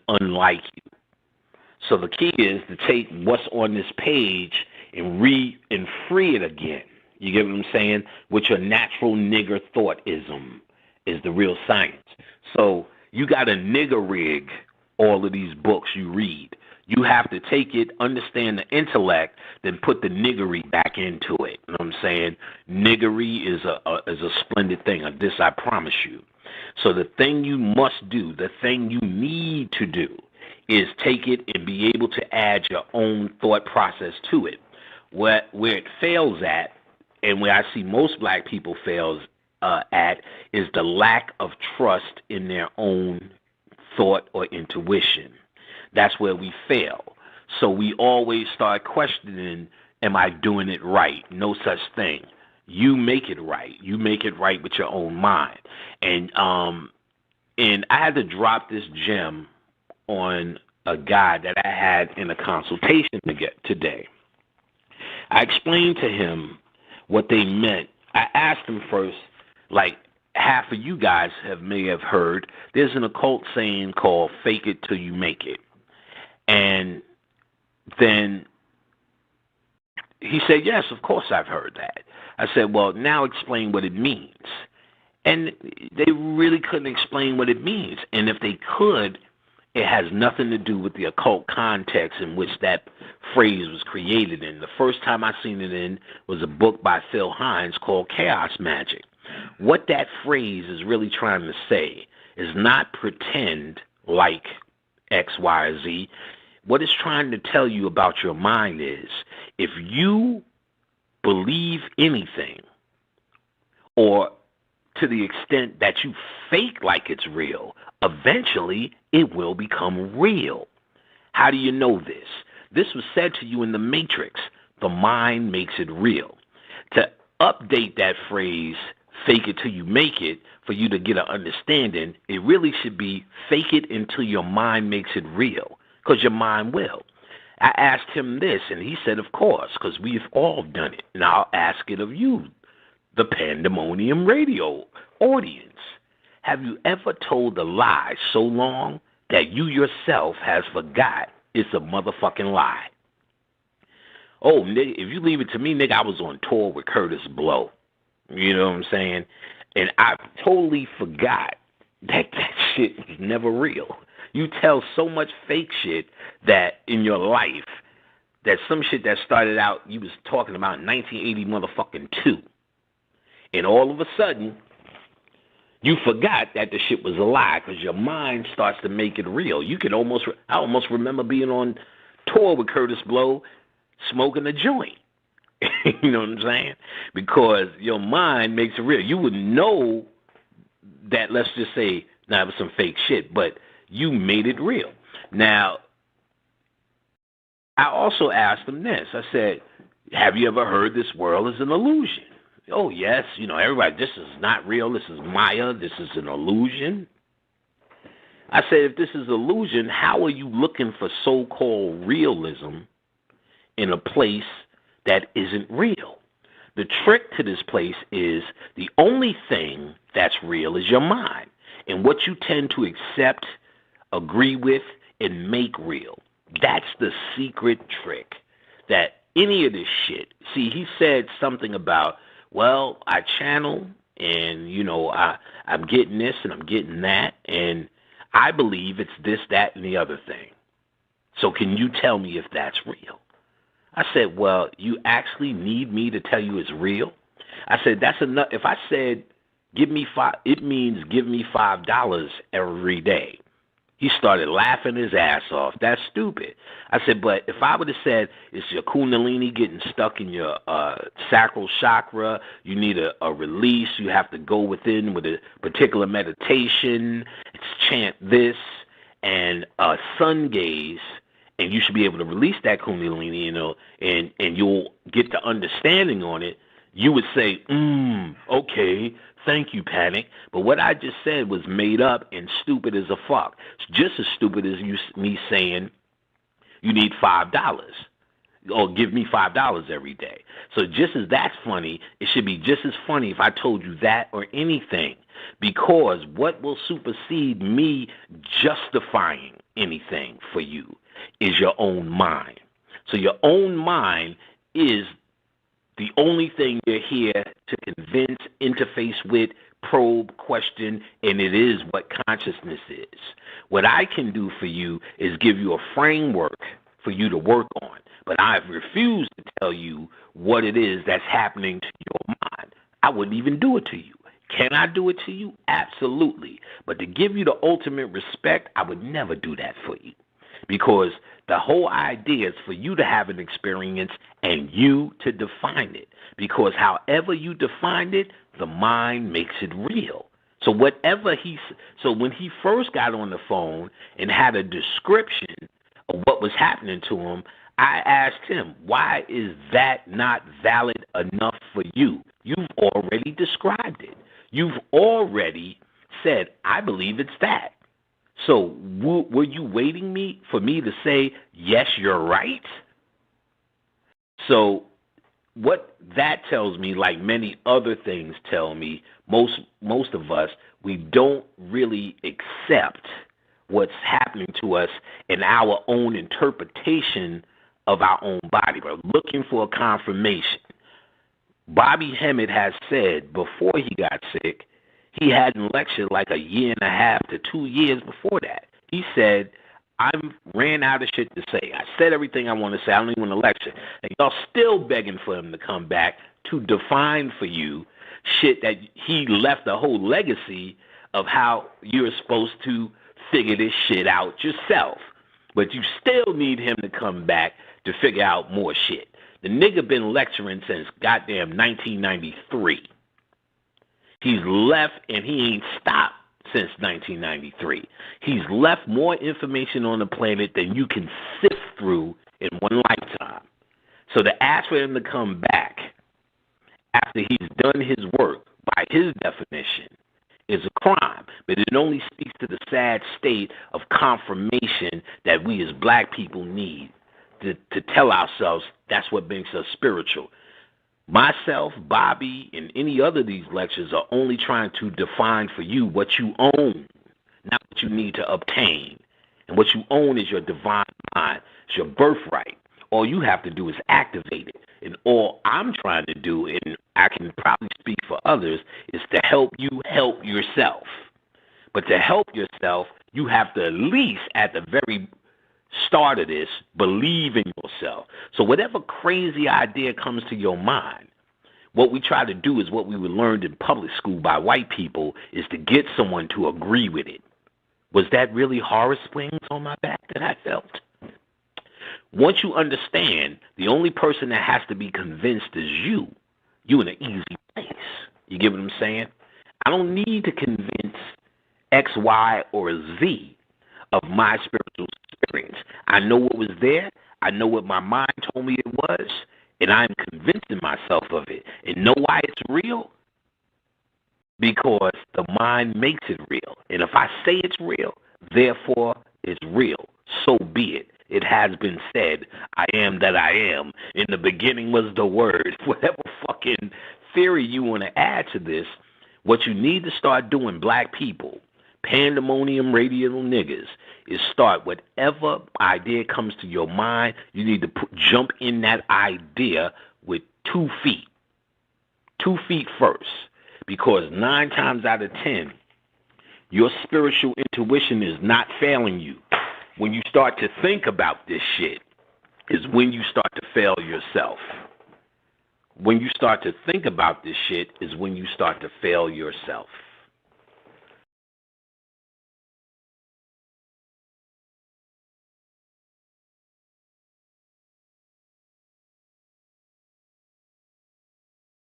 unlike you. So the key is to take what's on this page and free it again. You get what I'm saying? With your natural nigger thoughtism is the real science. So you got to nigger rig all of these books you read. You have to take it, understand the intellect, then put the niggery back into it. You know what I'm saying? Niggery is a splendid thing. This I promise you. So the thing you must do, the thing you need to do, is take it and be able to add your own thought process to it. Where it fails at, and where I see most black people fails at, is the lack of trust in their own thought or intuition. That's where we fail. So we always start questioning, am I doing it right? No such thing. You make it right. You make it right with your own mind. And I had to drop this gem on a guy that I had in a consultation today. I explained to him what they meant. I asked him first, like half of you guys may have heard, there's an occult saying called fake it till you make it. And then he said, yes, of course I've heard that. I said, well, now explain what it means. And they really couldn't explain what it means. And if they could, it has nothing to do with the occult context in which that phrase was created in. The first time I seen it in was a book by Phil Hines called Chaos Magic. What that phrase is really trying to say is not pretend like X, Y, or Z. What it's trying to tell you about your mind is if you believe anything, or to the extent that you fake like it's real, eventually it will become real. How do you know this? This was said to you in the Matrix. The mind makes it real. To update that phrase, fake it till you make it, for you to get an understanding, it really should be fake it until your mind makes it real, because your mind will. I asked him this, and he said, of course, because we've all done it. And I'll ask it of you, the Pandemonium Radio audience. Have you ever told a lie so long that you yourself has forgot it's a motherfucking lie? Oh, nigga, if you leave it to me, nigga, I was on tour with Curtis Blow. You know what I'm saying? And I totally forgot that shit was never real. You tell so much fake shit that in your life, that some shit that started out, you was talking about 1980 motherfucking 2. And all of a sudden, you forgot that the shit was a lie because your mind starts to make it real. You can I almost remember being on tour with Curtis Blow smoking a joint. You know what I'm saying? Because your mind makes it real. You would know that, let's just say, now it was some fake shit, but you made it real. Now, I also asked him this. I said, have you ever heard this world is an illusion? Oh, yes. You know, everybody, this is not real. This is Maya. This is an illusion. I said, if this is illusion, how are you looking for so-called realism in a place that isn't real? The trick to this place is the only thing that's real is your mind and what you tend to accept, agree with, and make real. That's the secret trick. That any of this shit, see, he said something about, well, I channel and, you know, I'm getting this and I'm getting that, and I believe it's this, that, and the other thing. So can you tell me if that's real? I said, well, you actually need me to tell you it's real? I said, that's enough. If I said, give me $5, it means give me $5 every day. He started laughing his ass off. That's stupid. I said, but if I would have said, it's your kundalini getting stuck in your sacral chakra, you need a release, you have to go within with a particular meditation, it's chant this, and sun gaze, and you should be able to release that kundalini, you know, and you'll get the understanding on it, you would say, okay, thank you, Panic. But what I just said was made up and stupid as a fuck. It's just as stupid as me saying you need $5 or give me $5 every day. So just as that's funny, it should be just as funny if I told you that or anything, because what will supersede me justifying anything for you is your own mind. So your own mind is the only thing you're here to convince, interface with, probe, question, and it is what consciousness is. What I can do for you is give you a framework for you to work on, but I've refused to tell you what it is that's happening to your mind. I wouldn't even do it to you. Can I do it to you? Absolutely. But to give you the ultimate respect, I would never do that for you. Because the whole idea is for you to have an experience and you to define it. Because however you define it, the mind makes it real. So when he first got on the phone and had a description of what was happening to him, I asked him, why is that not valid enough for you? You've already described it. You've already said, I believe it's that. So were you waiting for me to say, yes, you're right? So what that tells me, like many other things tell me, most of us, we don't really accept what's happening to us in our own interpretation of our own body. We're looking for a confirmation. Bobby Hemmett has said before he got sick, he hadn't lectured like a year and a half to 2 years before that. He said, I ran out of shit to say. I said everything I want to say. I don't even want to lecture. And y'all still begging for him to come back to define for you shit that he left a whole legacy of how you're supposed to figure this shit out yourself. But you still need him to come back to figure out more shit. The nigga been lecturing since goddamn 1993. He's left and he ain't stopped since 1993. He's left more information on the planet than you can sift through in one lifetime. So to ask for him to come back after he's done his work, by his definition, is a crime. But it only speaks to the sad state of confirmation that we as black people need to tell ourselves that's what makes us spiritual. Myself, Bobby, and any other of these lectures are only trying to define for you what you own, not what you need to obtain. And what you own is your divine mind. It's your birthright. All you have to do is activate it. And all I'm trying to do, and I can probably speak for others, is to help you help yourself. But to help yourself, you have to at least at the very start of this, believe in yourself. So whatever crazy idea comes to your mind, what we try to do is what we were learned in public school by white people is to get someone to agree with it. Was that really Horace Wings on my back that I felt? Once you understand, the only person that has to be convinced is you. You in an easy place. You get what I'm saying? I don't need to convince X, Y, or Z of my spiritual experience. I know what was there. I know what my mind told me it was, and I'm convincing myself of it. And know why it's real? Because the mind makes it real. And if I say it's real, therefore it's real. So be it. It has been said, I am that I am. In the beginning was the word. Whatever fucking theory you want to add to this, what you need to start doing, black people, pandemonium radio niggas, is start whatever idea comes to your mind, you need to jump in that idea with 2 feet. 2 feet first. Because 9 times out of 10, your spiritual intuition is not failing you. When you start to think about this shit is when you start to fail yourself. When you start to think about this shit is when you start to fail yourself.